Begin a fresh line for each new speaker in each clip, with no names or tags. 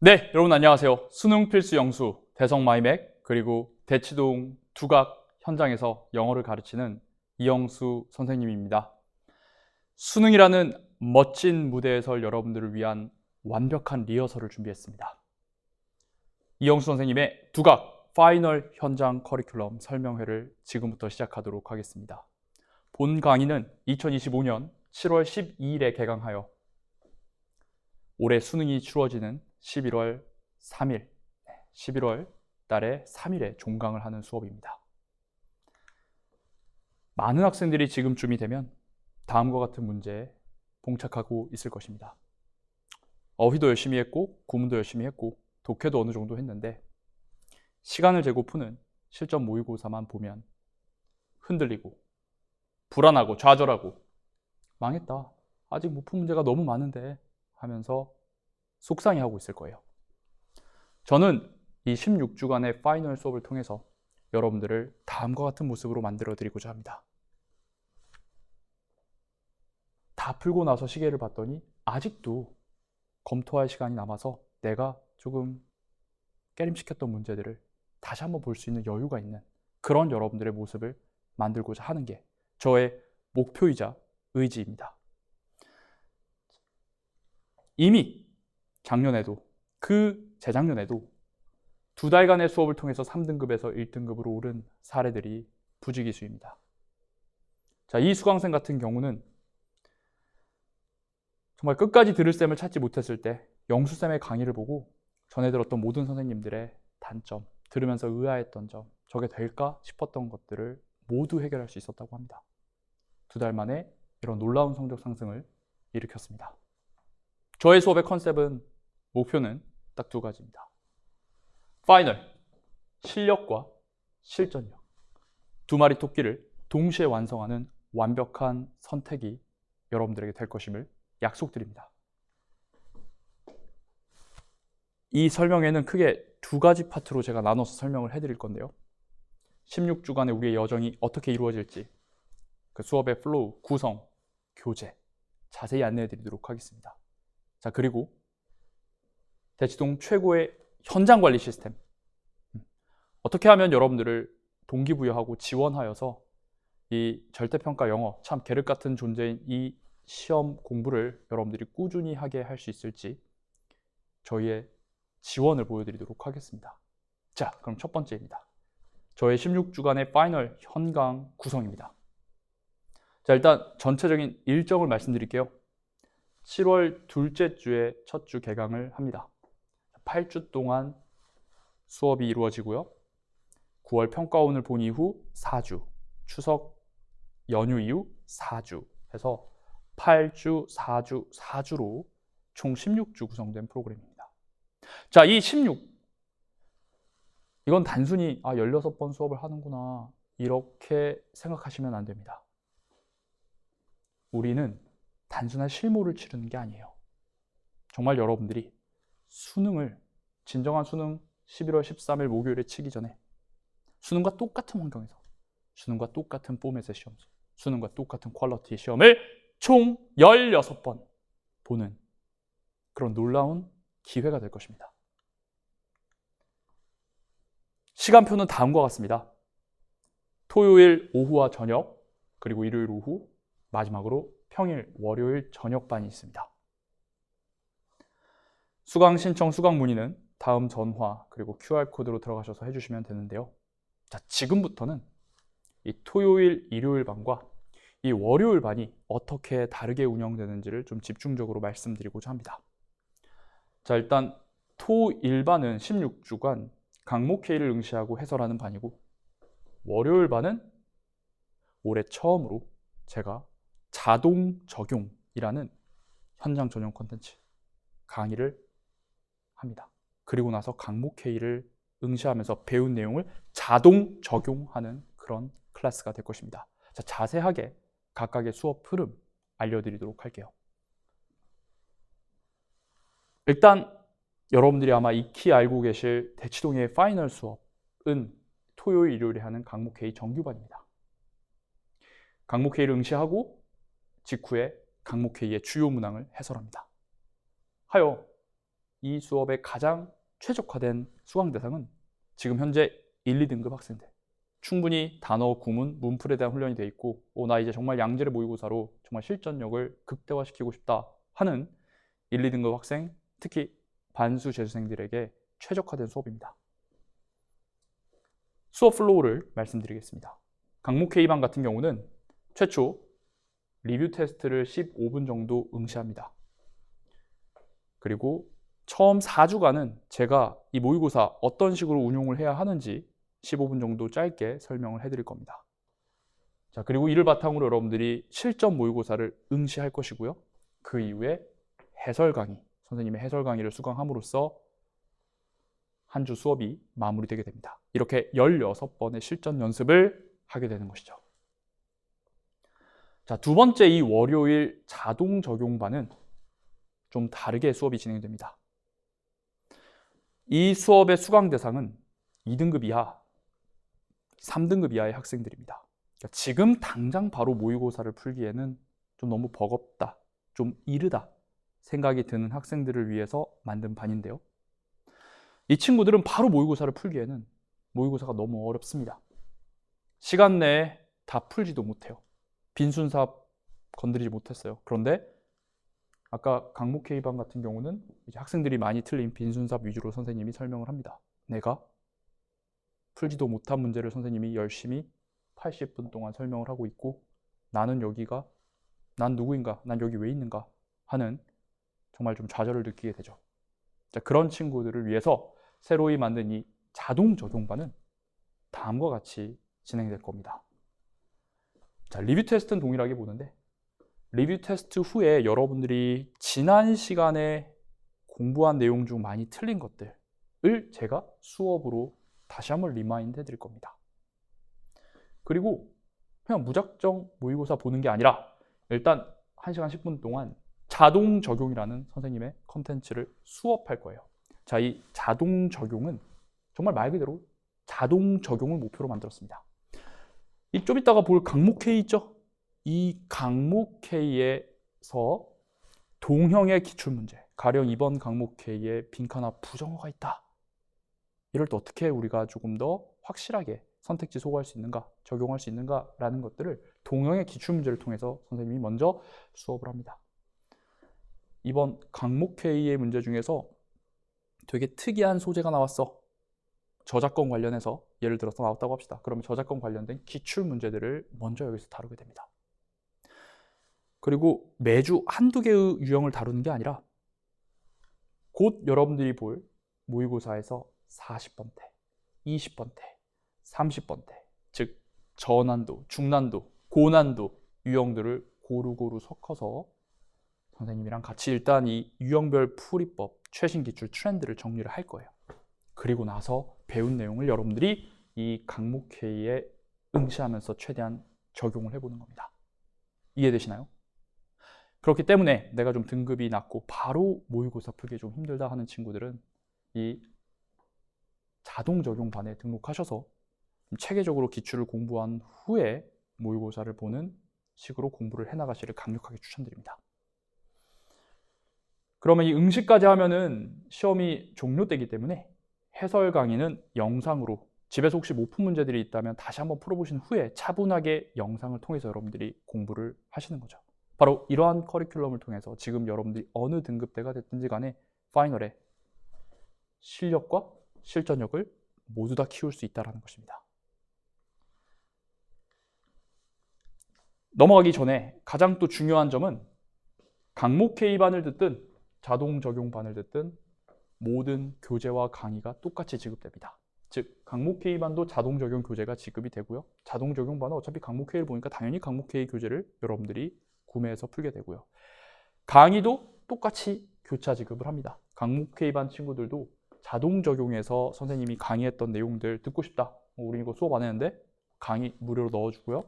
네, 여러분 안녕하세요. 수능 필수 영수 대성 마이맥 그리고 대치동 두각 현장에서 영어를 가르치는 이영수 선생님입니다. 수능이라는 멋진 무대에서 여러분들을 위한 완벽한 리허설을 준비했습니다. 이영수 선생님의 두각 파이널 현장 커리큘럼 설명회를 지금부터 시작하도록 하겠습니다. 본 강의는 2025년 7월 12일에 개강하여 올해 수능이 치러지는 11월 3일, 11월 달에 3일에 종강을 하는 수업입니다. 많은 학생들이 지금쯤이 되면 다음과 같은 문제에 봉착하고 있을 것입니다. 어휘도 열심히 했고, 구문도 열심히 했고, 독해도 어느 정도 했는데 시간을 재고 푸는 실전 모의고사만 보면 흔들리고 불안하고 좌절하고 망했다. 아직 못 푼 문제가 너무 많은데 하면서 속상해하고 있을 거예요. 저는 이 16주간의 파이널 수업을 통해서 여러분들을 다음과 같은 모습으로 만들어 드리고자 합니다. 다 풀고 나서 시계를 봤더니 아직도 검토할 시간이 남아서 내가 조금 깨림시켰던 문제들을 다시 한번 볼 수 있는 여유가 있는 그런 여러분들의 모습을 만들고자 하는 게 저의 목표이자 의지입니다. 이미 작년에도 재작년에도 2달간의 수업을 통해서 3등급에서 1등급으로 오른 사례들이 부지기수입니다. 자, 이 수강생 같은 경우는 정말 끝까지 들을 셈을 찾지 못했을 때 영수쌤의 강의를 보고 전해 들었던 모든 선생님들의 단점, 들으면서 의아했던 점, 저게 될까 싶었던 것들을 모두 해결할 수 있었다고 합니다. 2달 만에 이런 놀라운 성적 상승을 일으켰습니다. 저의 수업의 컨셉은, 목표는 딱 2가지입니다. 파이널, 실력과 실전력. 2마리 토끼를 동시에 완성하는 완벽한 선택이 여러분들에게 될 것임을 약속드립니다. 이 설명회는 크게 2가지 파트로 제가 나눠서 설명을 해드릴 건데요. 16주간의 우리의 여정이 어떻게 이루어질지, 그 수업의 플로우, 구성, 교재 자세히 안내해 드리도록 하겠습니다. 자, 그리고 대치동 최고의 현장 관리 시스템, 어떻게 하면 여러분들을 동기부여하고 지원하여서 이 절대평가 영어, 참 계륵 같은 존재인 이 시험 공부를 여러분들이 꾸준히 하게 할 수 있을지 저희의 지원을 보여드리도록 하겠습니다. 자, 그럼 첫 번째입니다. 저의 16주간의 파이널 현강 구성입니다. 자, 일단 전체적인 일정을 말씀드릴게요. 7월 둘째 주에 첫 주 개강을 합니다. 8주 동안 수업이 이루어지고요. 9월 평가원을 본 이후 4주, 추석 연휴 이후 4주 해서 8주, 4주, 4주로 총 16주 구성된 프로그램입니다. 자, 이 16, 이건 단순히 16번 수업을 하는구나 이렇게 생각하시면 안 됩니다. 우리는 단순한 실무를 치르는 게 아니에요. 정말 여러분들이 수능을, 진정한 수능 11월 13일 목요일에 치기 전에 수능과 똑같은 환경에서, 수능과 똑같은 포맷의 시험, 수능과 똑같은 퀄리티의 시험을 총 16번 보는 그런 놀라운 기회가 될 것입니다. 시간표는 다음과 같습니다. 토요일 오후와 저녁, 그리고 일요일 오후, 마지막으로 평일 월요일 저녁반이 있습니다. 수강 신청, 수강 문의는 다음 전화 그리고 QR코드로 들어가셔서 해주시면 되는데요. 자, 지금부터는 이 토요일, 일요일 반과 이 월요일 반이 어떻게 다르게 운영되는지를 좀 집중적으로 말씀드리고자 합니다. 자, 일단 토1 반은 16주간 강목 K를 응시하고 해설하는 반이고, 월요일 반은 올해 처음으로 제가 자동 적용이라는 현장 전용 콘텐츠 강의를 합니다. 그리고 나서 강목 K를 응시하면서 배운 내용을 자동 적용하는 그런 클래스가 될 것입니다. 자, 자세하게 각각의 수업 흐름 알려드리도록 할게요. 일단 여러분들이 아마 익히 알고 계실 대치동의 파이널 수업은 토요일, 일요일에 하는 강목 K 정규반입니다. 강목 K를 응시하고 직후에 강목 K의 주요 문항을 해설합니다. 하여 이 수업의 가장 최적화된 수강 대상은 지금 현재 1, 2등급 학생들. 충분히 단어, 구문, 문풀에 대한 훈련이 돼 있고 나 이제 정말 양질의 모의고사로 정말 실전력을 극대화시키고 싶다 하는 1, 2등급 학생, 특히 반수 재수생들에게 최적화된 수업입니다. 수업 플로우를 말씀드리겠습니다. 강목 K반 같은 경우는 최초 리뷰 테스트를 15분 정도 응시합니다. 그리고 처음 4주간은 제가 이 모의고사 어떤 식으로 운용을 해야 하는지 15분 정도 짧게 설명을 해드릴 겁니다. 자, 그리고 이를 바탕으로 여러분들이 실전 모의고사를 응시할 것이고요. 그 이후에 해설 강의, 선생님의 해설 강의를 수강함으로써 한 주 수업이 마무리되게 됩니다. 이렇게 16번의 실전 연습을 하게 되는 것이죠. 자, 두 번째 이 월요일 자동 적용반은 좀 다르게 수업이 진행됩니다. 이 수업의 수강 대상은 2등급 이하, 3등급 이하의 학생들입니다. 그러니까 지금 당장 바로 모의고사를 풀기에는 좀 너무 버겁다, 좀 이르다 생각이 드는 학생들을 위해서 만든 반인데요. 이 친구들은 바로 모의고사를 풀기에는 모의고사가 너무 어렵습니다. 시간 내에 다 풀지도 못해요. 빈순삽 건드리지 못했어요. 그런데 아까 강목 K반 같은 경우는 이제 학생들이 많이 틀린 빈순삽 위주로 선생님이 설명을 합니다. 내가 풀지도 못한 문제를 선생님이 열심히 80분 동안 설명을 하고 있고 나는 여기가 난 누구인가? 난 여기 왜 있는가? 하는 정말 좀 좌절을 느끼게 되죠. 자, 그런 친구들을 위해서 새로이 만든 이 자동 적용반은 다음과 같이 진행될 겁니다. 자, 리뷰 테스트는 동일하게 보는데 리뷰 테스트 후에 여러분들이 지난 시간에 공부한 내용 중 많이 틀린 것들을 제가 수업으로 다시 한번 리마인드 해드릴 겁니다. 그리고 그냥 무작정 모의고사 보는 게 아니라 일단 1시간 10분 동안 자동 적용이라는 선생님의 컨텐츠를 수업할 거예요. 자, 이 자동 적용은 정말 말 그대로 자동 적용을 목표로 만들었습니다. 이 좀 이따가 볼 강목 K 있죠? 이 강목 K에서 동형의 기출문제, 가령 이번 강목 K에 빈칸화 부정어가 있다. 이럴 때 어떻게 우리가 조금 더 확실하게 선택지 소구할 수 있는가, 적용할 수 있는가라는 것들을 동형의 기출문제를 통해서 선생님이 먼저 수업을 합니다. 이번 강목 K의 문제 중에서 되게 특이한 소재가 나왔어. 저작권 관련해서 예를 들어서 나왔다고 합시다. 그러면 저작권 관련된 기출 문제들을 먼저 여기서 다루게 됩니다. 그리고 매주 한두 개의 유형을 다루는 게 아니라 곧 여러분들이 볼 모의고사에서 40번대, 20번대, 30번대, 즉 저난도, 중난도, 고난도 유형들을 고루고루 섞어서 선생님이랑 같이 일단 이 유형별 풀이법, 최신 기출 트렌드를 정리를 할 거예요. 그리고 나서 배운 내용을 여러분들이 이 강목 K에 응시하면서 최대한 적용을 해보는 겁니다. 이해되시나요? 그렇기 때문에 내가 좀 등급이 낮고 바로 모의고사 풀기 좀 힘들다 하는 친구들은 이 자동 적용반에 등록하셔서 체계적으로 기출을 공부한 후에 모의고사를 보는 식으로 공부를 해나가시를 강력하게 추천드립니다. 그러면 이 응시까지 하면은 시험이 종료되기 때문에 해설 강의는 영상으로 집에서 혹시 못 푼 문제들이 있다면 다시 한번 풀어보신 후에 차분하게 영상을 통해서 여러분들이 공부를 하시는 거죠. 바로 이러한 커리큘럼을 통해서 지금 여러분들이 어느 등급대가 됐든지 간에 파이널에 실력과 실전력을 모두 다 키울 수 있다는 것입니다. 넘어가기 전에 가장 또 중요한 점은 강목 K반을 듣든 자동 적용반을 듣든 모든 교재와 강의가 똑같이 지급됩니다. 즉 강목 K반도 자동 적용 교재가 지급이 되고요. 자동 적용반은 어차피 강목 K를 보니까 당연히 강목 K 교재를 여러분들이 구매해서 풀게 되고요. 강의도 똑같이 교차 지급을 합니다. 강목 K반 친구들도 자동 적용에서 선생님이 강의했던 내용들 듣고 싶다. 우리 이거 수업 안 했는데 강의 무료로 넣어주고요.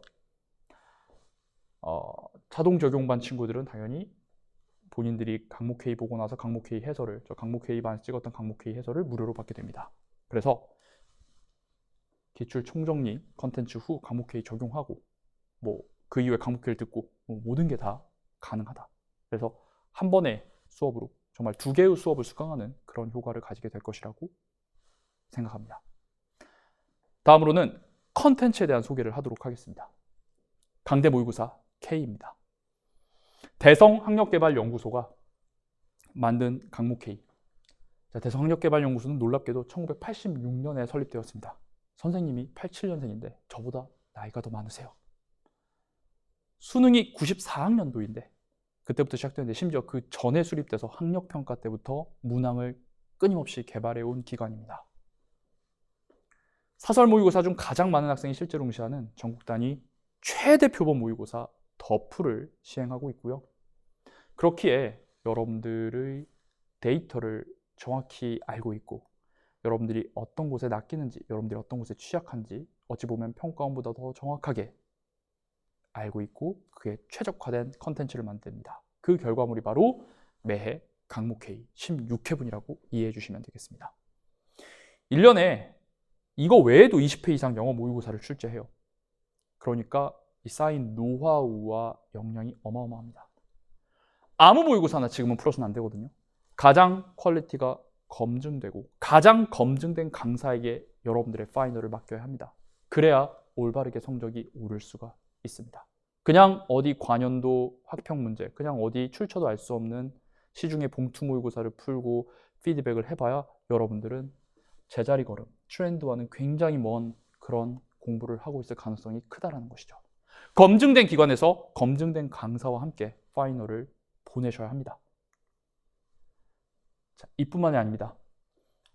자동 적용반 친구들은 당연히 본인들이 강목 K 보고 나서 강목 K 해설을, 저 강목 K반 찍었던 강목 K 해설을 무료로 받게 됩니다. 그래서 기출 총정리 컨텐츠 후 강목 K 적용하고 그 이후에 강목 K를 듣고 모든 게 다 가능하다. 그래서 한 번의 수업으로 정말 2개의 수업을 수강하는 그런 효과를 가지게 될 것이라고 생각합니다. 다음으로는 컨텐츠에 대한 소개를 하도록 하겠습니다. 강대 모의고사 K입니다. 대성학력개발연구소가 만든 강목 K. 대성학력개발연구소는 놀랍게도 1986년에 설립되었습니다. 선생님이 87년생인데 저보다 나이가 더 많으세요. 수능이 94학년도인데 그때부터 시작되는데 심지어 그 전에 수립돼서 학력평가 때부터 문항을 끊임없이 개발해온 기관입니다. 사설 모의고사 중 가장 많은 학생이 실제로 응시하는 전국 단위 최대 표본 모의고사 더프를 시행하고 있고요. 그렇기에 여러분들의 데이터를 정확히 알고 있고 여러분들이 어떤 곳에 낚이는지, 여러분들이 어떤 곳에 취약한지 어찌 보면 평가원보다 더 정확하게 알고 있고 그게 최적화된 컨텐츠를 만듭니다. 그 결과물이 바로 매해 강목 K 16회분이라고 이해해 주시면 되겠습니다. 1년에 이거 외에도 20회 이상 영어 모의고사를 출제해요. 그러니까 이 쌓인 노하우와 역량이 어마어마합니다. 아무 모의고사나 지금은 풀어서는 안 되거든요. 가장 퀄리티가 검증되고 가장 검증된 강사에게 여러분들의 파이널을 맡겨야 합니다. 그래야 올바르게 성적이 오를 수가 있습니다. 그냥 어디 관연도 학평 문제, 그냥 어디 출처도 알 수 없는 시중에 봉투 모의고사를 풀고 피드백을 해봐야 여러분들은 제자리 걸음, 트렌드와는 굉장히 먼 그런 공부를 하고 있을 가능성이 크다라는 것이죠. 검증된 기관에서 검증된 강사와 함께 파이널을 보내셔야 합니다. 자, 이뿐만이 아닙니다.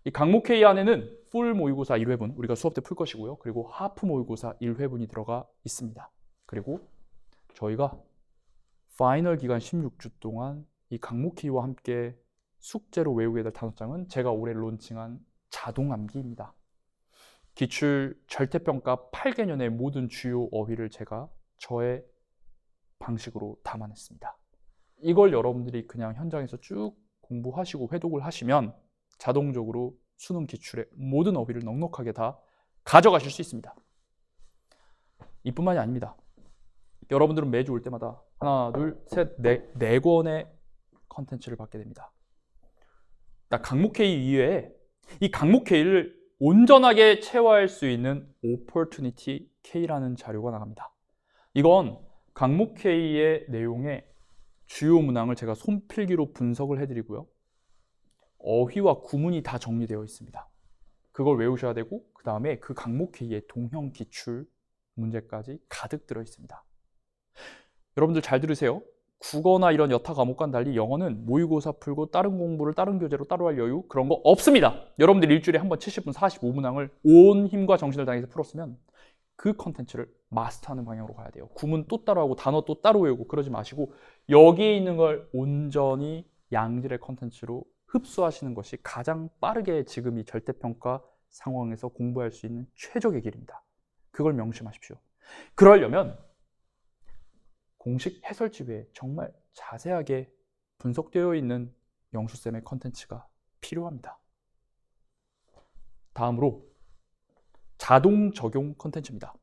이 강목 K 안에는 풀 모의고사 1회분 우리가 수업 때 풀 것이고요. 그리고 하프 모의고사 1회분이 들어가 있습니다. 그리고 저희가 파이널 기간 16주 동안 이 강목 K와 함께 숙제로 외우게 될 단어장은 제가 올해 론칭한 자동 암기입니다. 기출 절대평가 8개년의 모든 주요 어휘를 제가 저의 방식으로 담아냈습니다. 이걸 여러분들이 그냥 현장에서 쭉 공부하시고 회독을 하시면 자동적으로 수능 기출의 모든 어휘를 넉넉하게 다 가져가실 수 있습니다. 이뿐만이 아닙니다. 여러분들은 매주 올 때마다 하나, 둘, 셋, 네 권의 컨텐츠를 받게 됩니다. 강목 K 이외에 이 강목 K를 온전하게 체화할 수 있는 Opportunity K라는 자료가 나갑니다. 이건 강목 K의 내용에 주요 문항을 제가 손필기로 분석을 해드리고요. 어휘와 구문이 다 정리되어 있습니다. 그걸 외우셔야 되고 그 다음에 그 강목 K의 동형 기출 문제까지 가득 들어 있습니다. 여러분들 잘 들으세요. 국어나 이런 여타 과목과는 달리 영어는 모의고사 풀고 다른 공부를 다른 교재로 따로 할 여유 그런 거 없습니다. 여러분들 일주일에 한 번 70분 45문항을 온 힘과 정신을 다해서 풀었으면 그 컨텐츠를 마스터하는 방향으로 가야 돼요. 구문 또 따로 하고 단어 또 따로 외우고 그러지 마시고 여기에 있는 걸 온전히 양질의 컨텐츠로 흡수하시는 것이 가장 빠르게 지금 이 절대평가 상황에서 공부할 수 있는 최적의 길입니다. 그걸 명심하십시오. 그러려면 공식 해설지 외에 정말 자세하게 분석되어 있는 영수쌤의 컨텐츠가 필요합니다. 다음으로 자동 적용 컨텐츠입니다.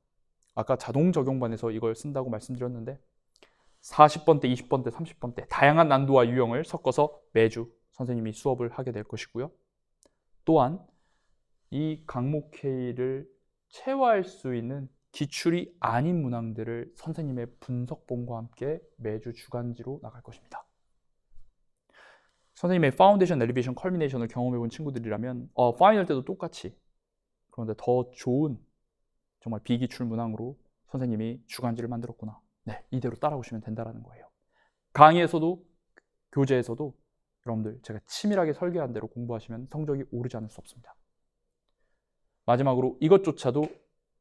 아까 자동 적용반에서 이걸 쓴다고 말씀드렸는데 40번대, 20번대, 30번대 다양한 난도와 유형을 섞어서 매주 선생님이 수업을 하게 될 것이고요. 또한 이 강목 K를 체화할 수 있는 기출이 아닌 문항들을 선생님의 분석본과 함께 매주 주간지로 나갈 것입니다. 선생님의 파운데이션, 엘리베이션, 컬미네이션을 경험해본 친구들이라면 파이널 때도 똑같이 그런데 더 좋은 정말 비기출 문항으로 선생님이 주간지를 만들었구나. 네, 이대로 따라오시면 된다는 거예요. 강의에서도 교재에서도 여러분들 제가 치밀하게 설계한 대로 공부하시면 성적이 오르지 않을 수 없습니다. 마지막으로 이것조차도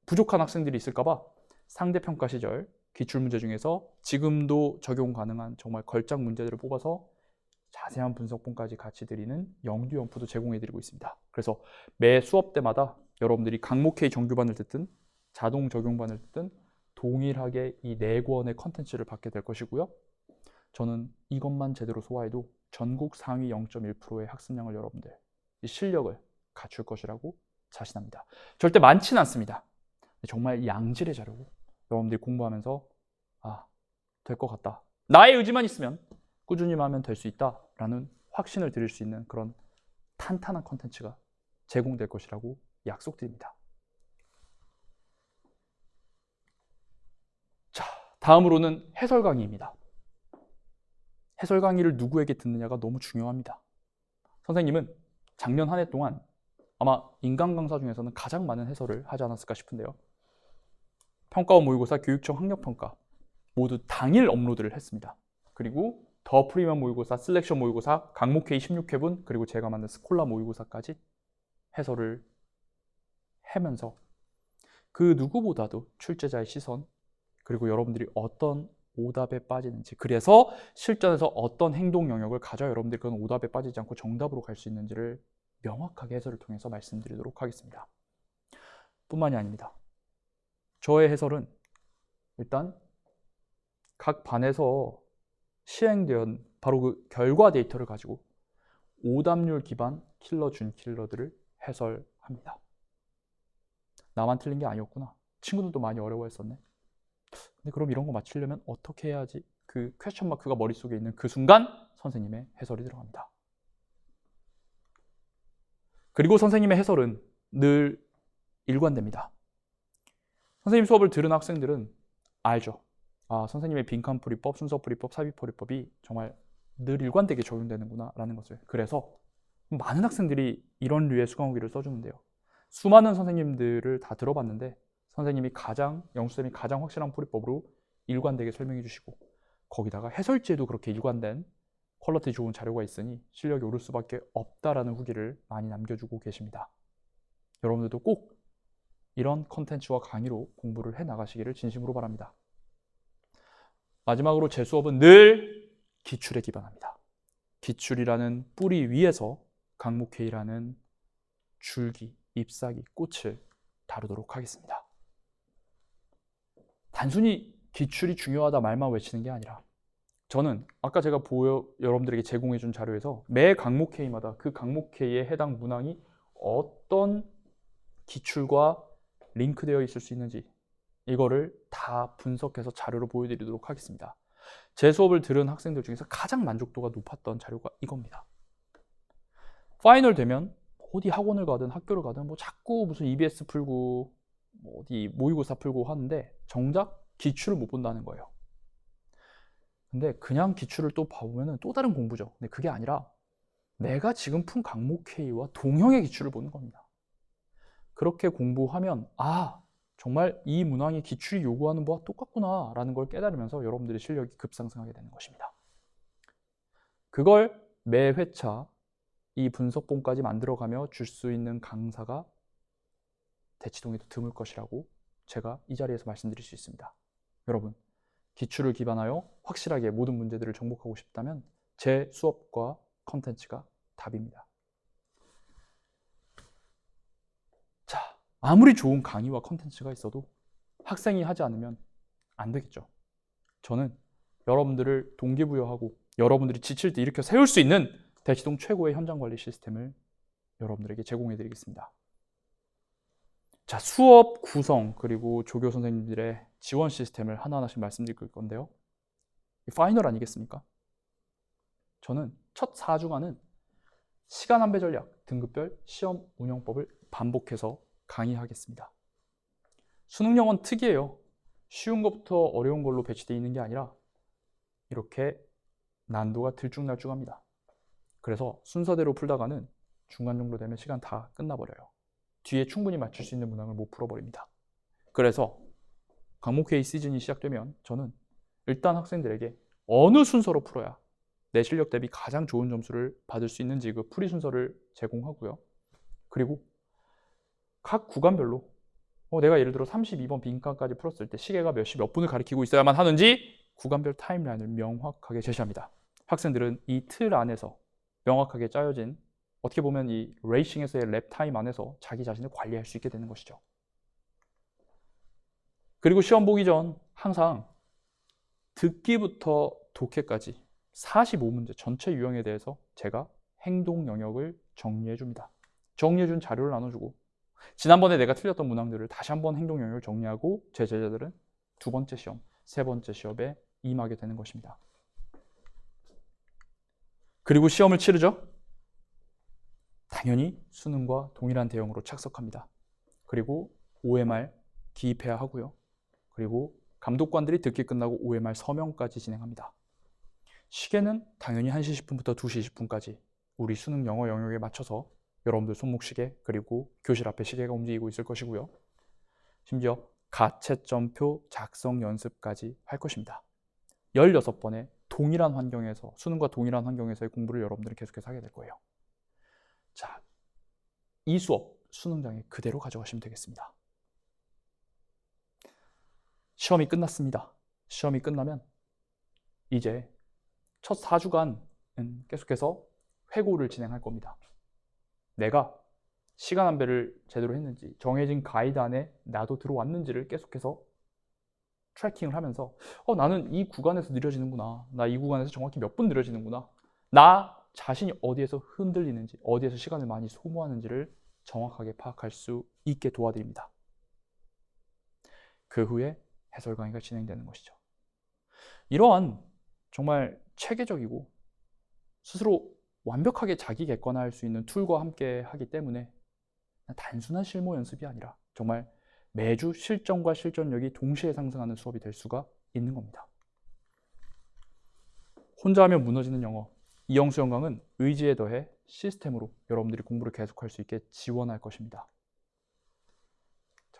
부족한 학생들이 있을까봐 상대평가 시절 기출문제 중에서 지금도 적용 가능한 정말 걸작 문제들을 뽑아서 자세한 분석본까지 같이 드리는 영두연푸도 제공해드리고 있습니다. 그래서 매 수업 때마다 여러분들이 강목 K 정규반을 듣든 자동 적용반을 듣든 동일하게 이 4권의 컨텐츠를 받게 될 것이고요. 저는 이것만 제대로 소화해도 전국 상위 0.1%의 학습량을 여러분들 이 실력을 갖출 것이라고 자신합니다. 절대 많지는 않습니다. 정말 양질의 자료고 여러분들이 공부하면서 될 것 같다. 나의 의지만 있으면 꾸준히 하면 될 수 있다라는 확신을 드릴 수 있는 그런 탄탄한 컨텐츠가 제공될 것이라고 약속드립니다. 자, 다음으로는 해설 강의입니다. 해설 강의를 누구에게 듣느냐가 너무 중요합니다. 선생님은 작년 한 해 동안 아마 인강 강사 중에서는 가장 많은 해설을 하지 않았을까 싶은데요. 평가원 모의고사, 교육청 학력평가 모두 당일 업로드를 했습니다. 그리고 더 프리미엄 모의고사, 셀렉션 모의고사, 강목 K 16회분, 그리고 제가 만든 스콜라 모의고사까지 해설을 하면서 그 누구보다도 출제자의 시선, 그리고 여러분들이 어떤 오답에 빠지는지, 그래서 실전에서 어떤 행동 영역을 가져야 여러분들이 그런 오답에 빠지지 않고 정답으로 갈 수 있는지를 명확하게 해설을 통해서 말씀드리도록 하겠습니다. 뿐만이 아닙니다. 저의 해설은 일단 각 반에서 시행된 바로 그 결과 데이터를 가지고 오답률 기반 킬러 준 킬러들을 해설합니다. 나만 틀린 게 아니었구나. 친구들도 많이 어려워했었네. 근데 그럼 이런 거 맞추려면 어떻게 해야지? 그 퀘스천 마크가 머릿속에 있는 그 순간 선생님의 해설이 들어갑니다. 그리고 선생님의 해설은 늘 일관됩니다. 선생님 수업을 들은 학생들은 알죠. 아, 선생님의 빈칸풀이법, 순서풀이법, 삽입풀이법이 정말 늘 일관되게 적용되는구나 라는 것을. 그래서 많은 학생들이 이런 류의 수강후기를 써주는데요. 수많은 선생님들을 다 들어봤는데 선생님이 영수쌤이 가장 확실한 풀이법으로 일관되게 설명해 주시고, 거기다가 해설지에도 그렇게 일관된 퀄리티 좋은 자료가 있으니 실력이 오를 수밖에 없다라는 후기를 많이 남겨주고 계십니다. 여러분들도 꼭 이런 컨텐츠와 강의로 공부를 해 나가시기를 진심으로 바랍니다. 마지막으로 제 수업은 늘 기출에 기반합니다. 기출이라는 뿌리 위에서 강목회의라는 줄기, 잎사귀, 꽃을 다루도록 하겠습니다. 단순히 기출이 중요하다 말만 외치는 게 아니라 저는 아까 제가 여러분들에게 제공해 준 자료에서 매 강목회의마다 그 강목회의에 해당 문항이 어떤 기출과 링크되어 있을 수 있는지 이거를 다 분석해서 자료로 보여드리도록 하겠습니다. 제 수업을 들은 학생들 중에서 가장 만족도가 높았던 자료가 이겁니다. 파이널 되면 어디 학원을 가든 학교를 가든 뭐 자꾸 무슨 EBS 풀고 뭐 어디 모의고사 풀고 하는데 정작 기출을 못 본다는 거예요. 근데 그냥 기출을 또 봐보면 또 다른 공부죠. 근데 그게 아니라 내가 지금 푼 강목회의와 동형의 기출을 보는 겁니다. 그렇게 공부하면 아, 정말 이 문항이 기출이 요구하는 바와 똑같구나 라는 걸 깨달으면서 여러분들의 실력이 급상승하게 되는 것입니다. 그걸 매 회차 이 분석본까지 만들어가며 줄 수 있는 강사가 대치동에도 드물 것이라고 제가 이 자리에서 말씀드릴 수 있습니다. 여러분, 기출을 기반하여 확실하게 모든 문제들을 정복하고 싶다면 제 수업과 컨텐츠가 답입니다. 자, 아무리 좋은 강의와 컨텐츠가 있어도 학생이 하지 않으면 안 되겠죠. 저는 여러분들을 동기부여하고 여러분들이 지칠 때 일으켜 세울 수 있는 대치동 최고의 현장 관리 시스템을 여러분들에게 제공해 드리겠습니다. 자, 수업 구성 그리고 조교 선생님들의 지원 시스템을 하나하나씩 말씀드릴 건데요. 파이널 아니겠습니까? 저는 첫 4주간은 시간 안배 전략, 등급별 시험 운영법을 반복해서 강의하겠습니다. 수능 영어는 특이해요. 쉬운 것부터 어려운 걸로 배치되어 있는 게 아니라 이렇게 난도가 들쭉날쭉합니다. 그래서 순서대로 풀다가는 중간 정도 되면 시간 다 끝나버려요. 뒤에 충분히 맞출 수 있는 문항을 못 풀어버립니다. 그래서 강목회의 시즌이 시작되면 저는 일단 학생들에게 어느 순서로 풀어야 내 실력 대비 가장 좋은 점수를 받을 수 있는지 그 풀이 순서를 제공하고요. 그리고 각 구간별로 내가 예를 들어 32번 빈칸까지 풀었을 때 시계가 몇 시 몇 분을 가리키고 있어야만 하는지 구간별 타임라인을 명확하게 제시합니다. 학생들은 이 틀 안에서 명확하게 짜여진 어떻게 보면 이 레이싱에서의 랩 타임 안에서 자기 자신을 관리할 수 있게 되는 것이죠. 그리고 시험 보기 전 항상 듣기부터 독해까지 45문제 전체 유형에 대해서 제가 행동 영역을 정리해 줍니다. 정리해 준 자료를 나눠주고 지난번에 내가 틀렸던 문항들을 다시 한번 행동 영역을 정리하고 제 제자들은 두 번째 시험, 세 번째 시험에 임하게 되는 것입니다. 그리고 시험을 치르죠. 당연히 수능과 동일한 대응으로 착석합니다. 그리고 OMR 기입해야 하고요. 그리고 감독관들이 듣기 끝나고 OMR 서명까지 진행합니다. 시계는 당연히 1시 10분부터 2시 10분까지 우리 수능 영어 영역에 맞춰서 여러분들 손목시계 그리고 교실 앞에 시계가 움직이고 있을 것이고요. 심지어 가채점표 작성 연습까지 할 것입니다. 16번의 동일한 환경에서, 수능과 동일한 환경에서의 공부를 여러분들은 계속해서 하게 될 거예요. 자, 이 수업 수능장에 그대로 가져가시면 되겠습니다. 시험이 끝났습니다. 시험이 끝나면 이제 첫 4주간은 계속해서 회고를 진행할 겁니다. 내가 시간 안배를 제대로 했는지, 정해진 가이드 안에 나도 들어왔는지를 계속해서 트래킹을 하면서 나는 이 구간에서 느려지는구나, 나 이 구간에서 정확히 몇 분 느려지는구나, 나 자신이 어디에서 흔들리는지, 어디에서 시간을 많이 소모하는지를 정확하게 파악할 수 있게 도와드립니다. 그 후에 해설 강의가 진행되는 것이죠. 이러한 정말 체계적이고 스스로 완벽하게 자기 객관화할 수 있는 툴과 함께 하기 때문에 단순한 실무 연습이 아니라 정말 매주 실전과 실전력이 동시에 상승하는 수업이 될 수가 있는 겁니다. 혼자 하면 무너지는 영어, 이영수 영광은 의지에 더해 시스템으로 여러분들이 공부를 계속할 수 있게 지원할 것입니다.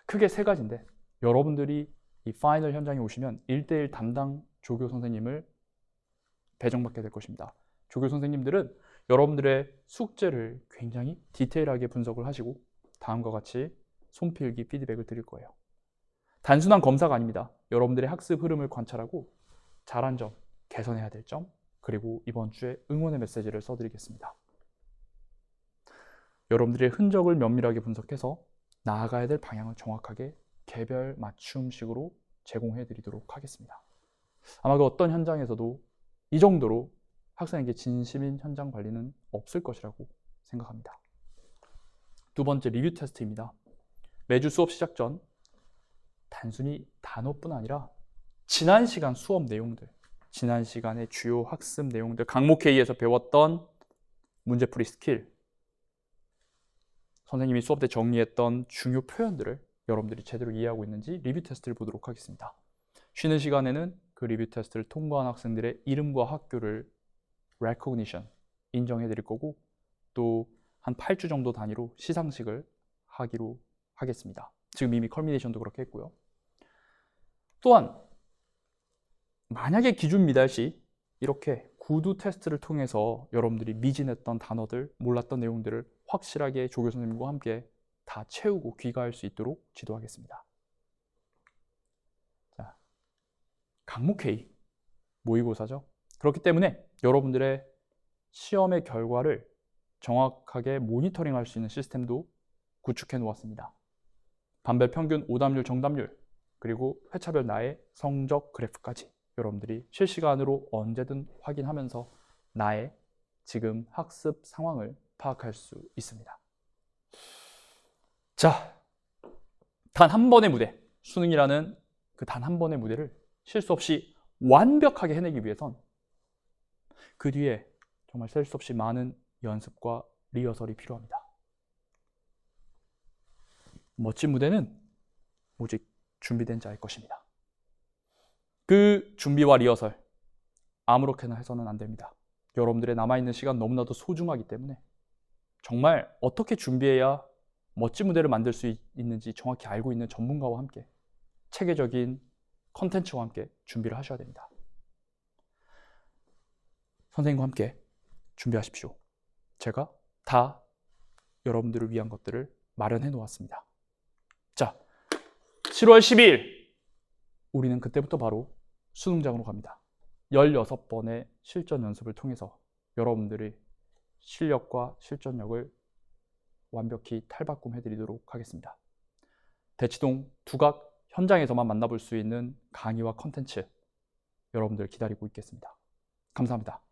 크게 3가지인데, 여러분들이 이 파이널 현장에 오시면 1:1 담당 조교 선생님을 배정받게 될 것입니다. 조교 선생님들은 여러분들의 숙제를 굉장히 디테일하게 분석을 하시고 다음과 같이 손필기 피드백을 드릴 거예요. 단순한 검사가 아닙니다. 여러분들의 학습 흐름을 관찰하고 잘한 점, 개선해야 될 점, 그리고 이번 주에 응원의 메시지를 써드리겠습니다. 여러분들의 흔적을 면밀하게 분석해서 나아가야 될 방향을 정확하게 개별 맞춤식으로 제공해 드리도록 하겠습니다. 아마 그 어떤 현장에서도 이 정도로 학생에게 진심인 현장 관리는 없을 것이라고 생각합니다. 2번째, 리뷰 테스트입니다. 매주 수업 시작 전 단순히 단어뿐 아니라 지난 시간 수업 내용들, 지난 시간의 주요 학습 내용들, 강목 회의에서 배웠던 문제풀이 스킬, 선생님이 수업 때 정리했던 중요 표현들을 여러분들이 제대로 이해하고 있는지 리뷰 테스트를 보도록 하겠습니다. 쉬는 시간에는 그 리뷰 테스트를 통과한 학생들의 이름과 학교를 recognition, 인정해 드릴 거고, 또 한 8주 정도 단위로 시상식을 하기로 하겠습니다. 지금 이미 컬미네이션도 그렇게 했고요. 또한 만약에 기준 미달 시 이렇게 구두 테스트를 통해서 여러분들이 미진했던 단어들, 몰랐던 내용들을 확실하게 조교 선생님과 함께 다 채우고 귀가할 수 있도록 지도하겠습니다. 자, 강목회의, 모의고사죠. 그렇기 때문에 여러분들의 시험의 결과를 정확하게 모니터링할 수 있는 시스템도 구축해 놓았습니다. 반별 평균, 오답률, 정답률, 그리고 회차별 나의 성적 그래프까지 여러분들이 실시간으로 언제든 확인하면서 나의 지금 학습 상황을 파악할 수 있습니다. 자, 단 한 번의 무대, 수능이라는 그 단 한 번의 무대를 실수 없이 완벽하게 해내기 위해선 그 뒤에 정말 셀 수 없이 많은 연습과 리허설이 필요합니다. 멋진 무대는 오직 준비된 자의 것입니다. 그 준비와 리허설 아무렇게나 해서는 안 됩니다. 여러분들의 남아있는 시간 너무나도 소중하기 때문에 정말 어떻게 준비해야 멋진 무대를 만들 수 있는지 정확히 알고 있는 전문가와 함께 체계적인 컨텐츠와 함께 준비를 하셔야 됩니다. 선생님과 함께 준비하십시오. 제가 다 여러분들을 위한 것들을 마련해 놓았습니다. 자, 7월 12일 우리는 그때부터 바로 수능장으로 갑니다. 16번의 실전 연습을 통해서 여러분들의 실력과 실전력을 완벽히 탈바꿈해 드리도록 하겠습니다. 대치동 두각 현장에서만 만나볼 수 있는 강의와 컨텐츠 여러분들 기다리고 있겠습니다. 감사합니다.